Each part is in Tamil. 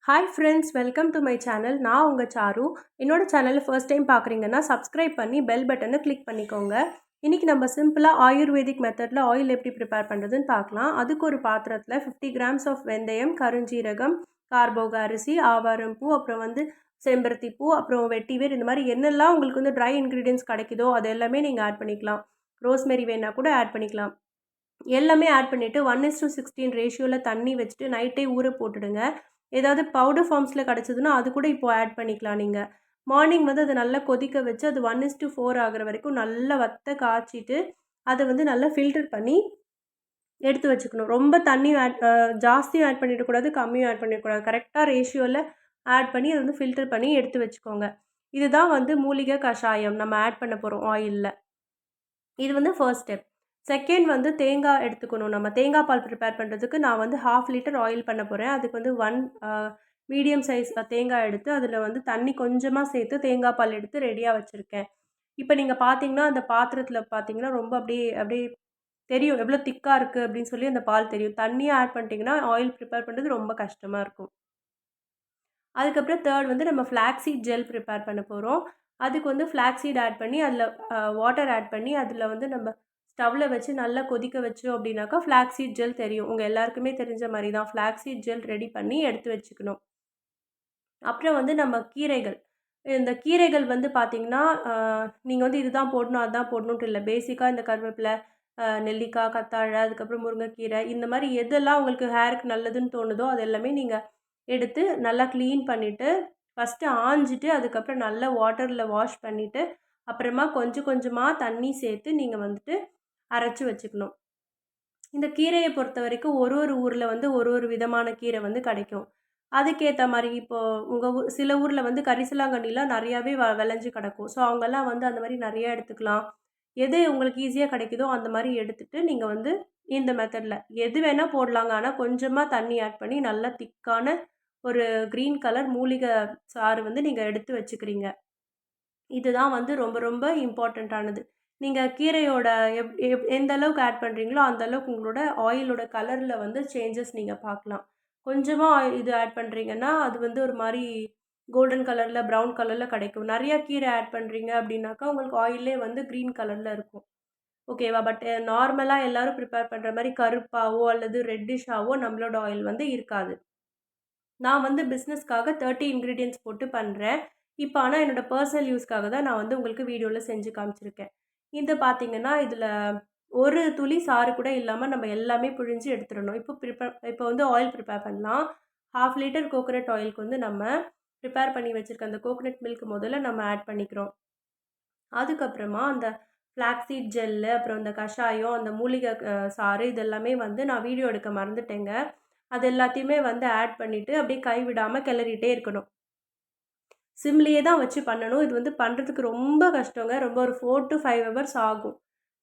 Hi friends, welcome to my channel. நான் உங்கள் சாரு. என்னோட சேனலில் ஃபர்ஸ்ட் டைம் பார்க்குறீங்கன்னா சப்ஸ்கிரைப் பண்ணி பெல் பட்டனை கிளிக் பண்ணிக்கோங்க. இன்றைக்கி நம்ம சிம்பிளாக ஆயுர்வேதிக் மெத்தடில் ஆயில் எப்படி ப்ரிப்பேர் பண்ணுறதுன்னு பார்க்கலாம். அதுக்கு ஒரு பாத்திரத்தில் 50 கிராம்ஸ் ஆஃப் வெந்தயம், கருஞ்சீரகம், கார்போக அரிசி, ஆவாரம் பூ, அப்புறம் செம்பருத்தி பூ, அப்புறம் வெட்டிவேர், இந்த மாதிரி என்னெல்லாம் உங்களுக்கு ட்ரை இன்க்ரீடியன்ஸ் கிடைக்குதோ அது எல்லாமே நீங்கள் ஆட் பண்ணிக்கலாம். ரோஸ்மெரி வேணால் கூட ஆட் பண்ணிக்கலாம். எல்லாமே ஆட் பண்ணிவிட்டு 1:16 ரேஷியோவில் தண்ணி வச்சுட்டு நைட்டே ஊற போட்டுடுங்க. ஏதாவது பவுடர் ஃபார்ம்ஸில் கிடச்சதுன்னா அது கூட இப்போது ஆட் பண்ணிக்கலாம். நீங்கள் மார்னிங் அதை நல்லா கொதிக்க வச்சு அது 1:4 ஆகிற வரைக்கும் நல்லா வத்த காய்ச்சிட்டு அதை நல்லா ஃபில்டர் பண்ணி எடுத்து வச்சுக்கணும். ரொம்ப தண்ணியும் ஜாஸ்தியும் ஆட் பண்ணிடக்கூடாது, கம்மியும் ஆட் பண்ணிடக்கூடாது. கரெக்டாக ரேஷியோவில் ஆட் பண்ணி அதை ஃபில்டர் பண்ணி எடுத்து வச்சுக்கோங்க. இதுதான் மூலிகை கஷாயம் நம்ம ஆட் பண்ண போகிறோம் ஆயிலில். இது ஃபர்ஸ்ட் ஸ்டெப். செகண்ட் தேங்காய் எடுத்துக்கணும். நம்ம தேங்காய் பால் ப்ரிப்பேர் பண்ணுறதுக்கு நான் 1/2 லிட்டர் ஆயில் பண்ண போகிறேன். அதுக்கு 1 மீடியம் சைஸ் தேங்காய் எடுத்து அதில் தண்ணி கொஞ்சமாக சேர்த்து தேங்காய் பால் எடுத்து ரெடியாக வச்சுருக்கேன். இப்போ நீங்கள் பார்த்தீங்கன்னா அந்த பாத்திரத்தில் பார்த்தீங்கன்னா ரொம்ப அப்படியே அப்படியே தெரியும் எவ்வளோ திக்காக இருக்குது அப்படின்னு சொல்லி அந்த பால் தெரியும். தண்ணியாக ஆட் பண்ணிட்டீங்கன்னா ஆயில் ப்ரிப்பேர் பண்ணுறது ரொம்ப கஷ்டமாக இருக்கும். அதுக்கப்புறம் தேர்ட் நம்ம ஃப்ளாக்ஸீட் ஜெல் ப்ரிப்பேர் பண்ண போகிறோம். அதுக்கு ஃப்ளாக்ஸீட் ஆட் பண்ணி அதில் வாட்டர் ஆட் பண்ணி அதில் நம்ம ஸ்டவ்வில் வச்சு நல்லா கொதிக்க வச்சோம் அப்படின்னாக்கா ஃப்ளாக்ஸீட் ஜெல் தெரியும். உங்கள் எல்லாருக்குமே தெரிஞ்ச மாதிரி தான் ஃப்ளாக்ஸீட் ஜெல் ரெடி பண்ணி எடுத்து வச்சுக்கணும். அப்புறம் நம்ம கீரைகள், இந்த கீரைகள் பார்த்தீங்கன்னா நீங்கள் இதுதான் போடணும் அதுதான் போடணுன்ட்டு இல்லை. பேசிக்காக இந்த கருவேப்பிலை, நெல்லிக்காய், கத்தாழை, அதுக்கப்புறம் முருங்கைக்கீரை, இந்த மாதிரி எதெல்லாம் உங்களுக்கு ஹேருக்கு நல்லதுன்னு தோணுதோ அது எல்லாமே நீங்கள் எடுத்து நல்லா க்ளீன் பண்ணிவிட்டு ஃபஸ்ட்டு ஆஞ்சிட்டு அதுக்கப்புறம் நல்லா வாட்டரில் வாஷ் பண்ணிவிட்டு அப்புறமா கொஞ்சம் கொஞ்சமாக தண்ணி சேர்த்து நீங்கள் அரைச்சி வச்சுக்கணும். இந்த கீரையை பொறுத்த வரைக்கும் ஒரு ஒரு ஊரில் ஒரு ஒரு விதமான கீரை கிடைக்கும். அதுக்கேற்ற மாதிரி இப்போது உங்கள் சில ஊரில் கரிசலாங்கண்ணிலாம் நிறையாவே விளைஞ்சு கிடக்கும். ஸோ அவங்கெல்லாம் அந்த மாதிரி நிறையா எடுத்துக்கலாம். எது உங்களுக்கு ஈஸியாக கிடைக்குதோ அந்த மாதிரி எடுத்துகிட்டு நீங்கள் இந்த மெத்தடில் எது வேணால் போடலாங்க. ஆனால் கொஞ்சமாக தண்ணி ஆட் பண்ணி நல்லா திக்கான ஒரு க்ரீன் கலர் மூலிகை சாறு நீங்கள் எடுத்து வச்சுக்கிறீங்க. இதுதான் ரொம்ப ரொம்ப இம்பார்ட்டண்ட்டானது. நீங்கள் கீரையோட எந்த அளவுக்கு ஆட் பண்ணுறீங்களோ அந்த அளவுக்கு உங்களோட ஆயிலோட கலரில் சேஞ்சஸ் நீங்கள் பார்க்கலாம். கொஞ்சமாக இது ஆட் பண்ணுறீங்கன்னா அது ஒரு மாதிரி கோல்டன் கலரில், ப்ரௌன் கலரில் கிடைக்கும். நிறையா கீரை ஆட் பண்ணுறீங்க அப்படின்னாக்கா உங்களுக்கு ஆயிலே க்ரீன் கலரில் இருக்கும். ஓகேவா? பட் நார்மலாக எல்லோரும் ப்ரிப்பேர் பண்ணுற மாதிரி கருப்பாவோ அல்லது ரெட்டிஷாவோ நம்மளோட ஆயில் இருக்காது. நான் பிஸ்னஸ்க்காக 30 இன்க்ரீடியன்ட்ஸ் போட்டு பண்ணுறேன். இப்போ ஆனால் என்னோடய பர்சனல் யூஸ்க்காக தான் நான் உங்களுக்கு வீடியோவில் செஞ்சு காமிச்சிருக்கேன். இது பார்த்தீங்கன்னா இதில் ஒரு துளி சாறு கூட இல்லாமல் நம்ம எல்லாமே பிழிஞ்சு எடுத்துடணும். இப்போ ஆயில் ப்ரிப்பேர் பண்ணலாம். 1/2 லிட்டர் கோகோனட் ஆயிலுக்கு நம்ம ப்ரிப்பேர் பண்ணி வச்சுருக்க அந்த கோகோனட் மில்க் முதல்ல நம்ம ஆட் பண்ணிக்கிறோம். அதுக்கப்புறமா அந்த ஃப்ளாக்ஸீட் ஜெல்லு, அப்புறம் இந்த கஷாயம், அந்த மூலிகை சாறு, இதெல்லாமே நான் வீடியோ எடுக்க மறந்துட்டேங்க. அது எல்லாத்தையுமே ஆட் பண்ணிவிட்டு அப்படியே கைவிடாமல் கிளறிட்டே இருக்கணும். சிம்லேயே தான் வச்சு பண்ணணும். இது பண்ணுறதுக்கு ரொம்ப கஷ்டங்க. ரொம்ப ஒரு 4 to 5 ஹவர்ஸ் ஆகும்.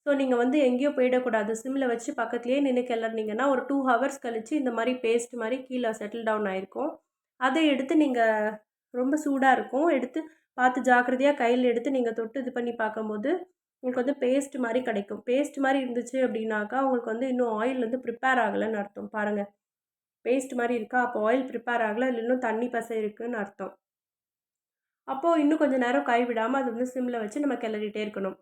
ஸோ நீங்கள் எங்கேயோ போயிடக்கூடாது. சிம்மில் வச்சு பக்கத்துலேயே நின்று கிளறினீங்கன்னா ஒரு 2 ஹவர்ஸ் கழித்து இந்த மாதிரி பேஸ்ட் மாதிரி கீழே செட்டில் டவுன் ஆகிருக்கும். அதை எடுத்து நீங்கள் ரொம்ப சூடாக இருக்கும், எடுத்து பார்த்து ஜாக்கிரதையாக கையில் எடுத்து நீங்கள் தொட்டு இது பண்ணி பார்க்கும்போது உங்களுக்கு பேஸ்ட் மாதிரி கிடைக்கும். பேஸ்ட் மாதிரி இருந்துச்சு அப்படின்னாக்கா உங்களுக்கு இன்னும் ஆயில் ப்ரிப்பேர் ஆகலைன்னு அர்த்தம். பாருங்கள், பேஸ்ட் மாதிரி இருக்கா, அப்போ ஆயில் ப்ரிப்பேர் ஆகலை, இல்லை இன்னும் தண்ணி பசை இருக்குதுன்னு அர்த்தம். அப்போது இன்னும் கொஞ்சம் நேரம் கைவிடாமல் அது சிம்மில் வச்சு நம்ம கிளறிட்டே இருக்கணும்.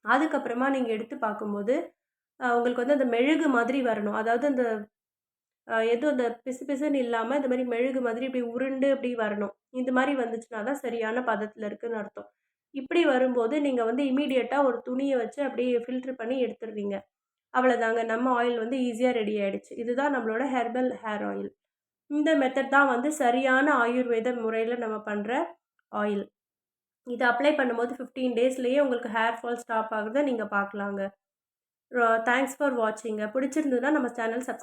அதுக்கப்புறமா நீங்கள் எடுத்து பார்க்கும்போது உங்களுக்கு அந்த மெழுகு மாதிரி வரணும். அதாவது அந்த எதுவும் அந்த பிசு பிசுன்னு இல்லாமல் இந்த மாதிரி மெழுகு மாதிரி இப்படி உருண்டு அப்படி வரணும். இந்த மாதிரி வந்துச்சுன்னா தான் சரியான பதத்தில் இருக்குதுன்னு அர்த்தம். இப்படி வரும்போது நீங்கள் இமீடியட்டாக ஒரு துணியை வச்சு அப்படியே ஃபில்ட்ரு பண்ணி எடுத்துடுறீங்க. அவ்வளோதாங்க, நம்ம ஆயில் ஈஸியாக ரெடி ஆகிடுச்சு. இதுதான் நம்மளோட ஹெர்பல் ஹேர் ஆயில். இந்த மெத்தட் தான் சரியான ஆயுர்வேத முறையில் நம்ம பண்ணுற ஆயில். இதை அப்ளை பண்ணும்போது 15 டேஸ்லேயே உங்களுக்கு ஹேர் ஃபால் ஸ்டாப் ஆகுறத நீங்கள் பார்க்கலாங்க. Thanks for வாட்சிங்க. பிடிச்சிருந்ததுன்னா நம்ம சேனல் சப்ஸ்கிரைப்